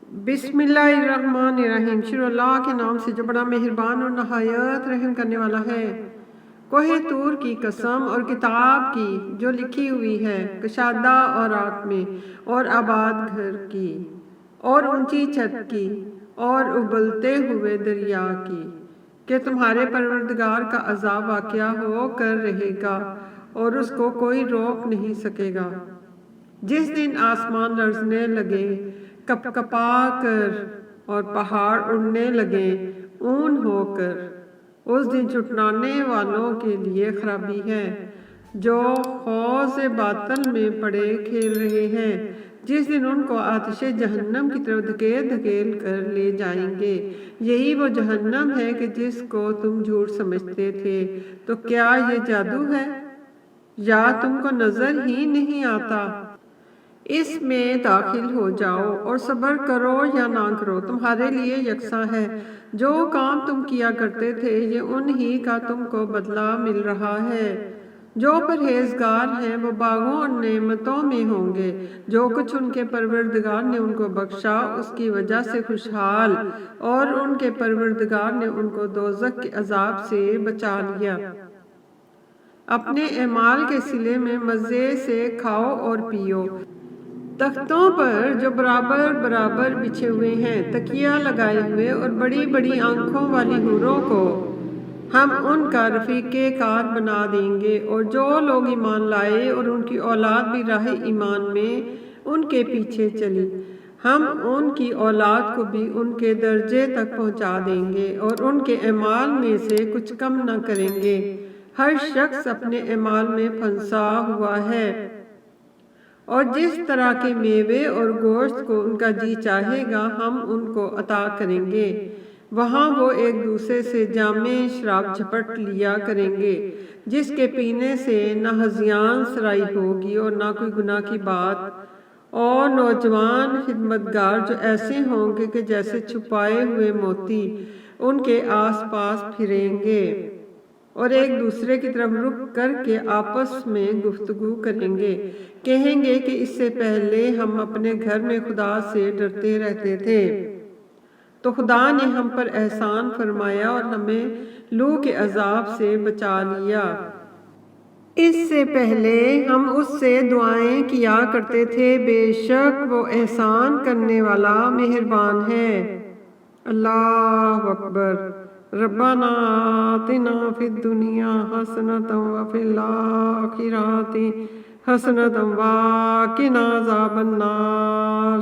بسم اللہ الرحمن الرحیم، شروع اللہ کے نام سے جو بڑا مہربان اور نہایت رحم کرنے والا ہے۔ کوہ طور کی قسم اور کتاب کی جو لکھی ہوئی ہے، کشادہ اور رات میں، اور آباد گھر کی، اور اونچی چھت کی، اور ابلتے ہوئے دریا کی، کہ تمہارے پروردگار کا عذاب واقعہ ہو کر رہے گا اور اس کو کوئی روک نہیں سکے گا۔ جس دن آسمان لرزنے لگے کپ کپا کر اور پہاڑ اڑنے لگے اون ہو کر، اس دن چھٹلانے والوں کے لیے خرابی ہے جو حوض باطل میں پڑے کھیل رہے ہیں، جس دن ان کو آتش جہنم کی طرف دھکیل دھکیل کر لے جائیں گے۔ یہی وہ جہنم ہے کہ جس کو تم جھوٹ سمجھتے تھے۔ تو کیا یہ جادو ہے یا تم کو نظر ہی نہیں آتا؟ اس میں داخل ہو جاؤ اور صبر کرو یا نہ کرو، تمہارے لیے یکساں ہے۔ جو کام تم کیا کرتے تھے یہ انہی کا تم کو بدلہ مل رہا ہے۔ جو پرہیزگار ہیں وہ باغوں اور نعمتوں میں ہوں گے۔ جو کچھ ان کے پروردگار نے ان کو بخشا اس کی وجہ سے خوشحال، اور ان کے پروردگار نے ان کو دوزخ کے عذاب سے بچا لیا۔ اپنے اعمال کے صلے میں مزے سے کھاؤ اور پیو۔ تختوں پر جو برابر برابر بچھے ہوئے ہیں، تکیہ لگائے ہوئے اور بڑی بڑی آنکھوں والی حوروں کو ہم ان کا رفیق کار بنا دیں گے۔ اور جو لوگ ایمان لائے اور ان کی اولاد بھی راہ ایمان میں ان کے پیچھے چلی، ہم ان کی اولاد کو بھی ان کے درجے تک پہنچا دیں گے اور ان کے اعمال میں سے کچھ کم نہ کریں گے۔ ہر شخص اپنے اعمال میں پھنسا ہوا ہے، اور جس طرح کے میوے اور گوشت کو ان کا جی چاہے گا ہم ان کو عطا کریں گے۔ وہاں وہ ایک دوسرے سے جام شراب جھپٹ لیا کریں گے، جس کے پینے سے نہ ہذیان سرائی ہوگی اور نہ کوئی گناہ کی بات۔ اور نوجوان خدمتگار جو ایسے ہوں گے کہ جیسے چھپائے ہوئے موتی ان کے آس پاس پھریں گے، اور ایک دوسرے کی طرف رخ کر کے آپس میں گفتگو کریں گے، کہیں گے کہ اس سے پہلے ہم اپنے گھر میں خدا سے ڈرتے رہتے تھے، تو خدا نے ہم پر احسان فرمایا اور ہمیں لو کے عذاب سے بچا لیا۔ اس سے پہلے ہم اس سے دعائیں کیا کرتے تھے، بے شک وہ احسان کرنے والا مہربان ہے۔ اللہ اکبر۔ ربنا آتنا فی الدنیا حسنۃ وفی الآخرۃ حسنۃ وقنا عذاب النار۔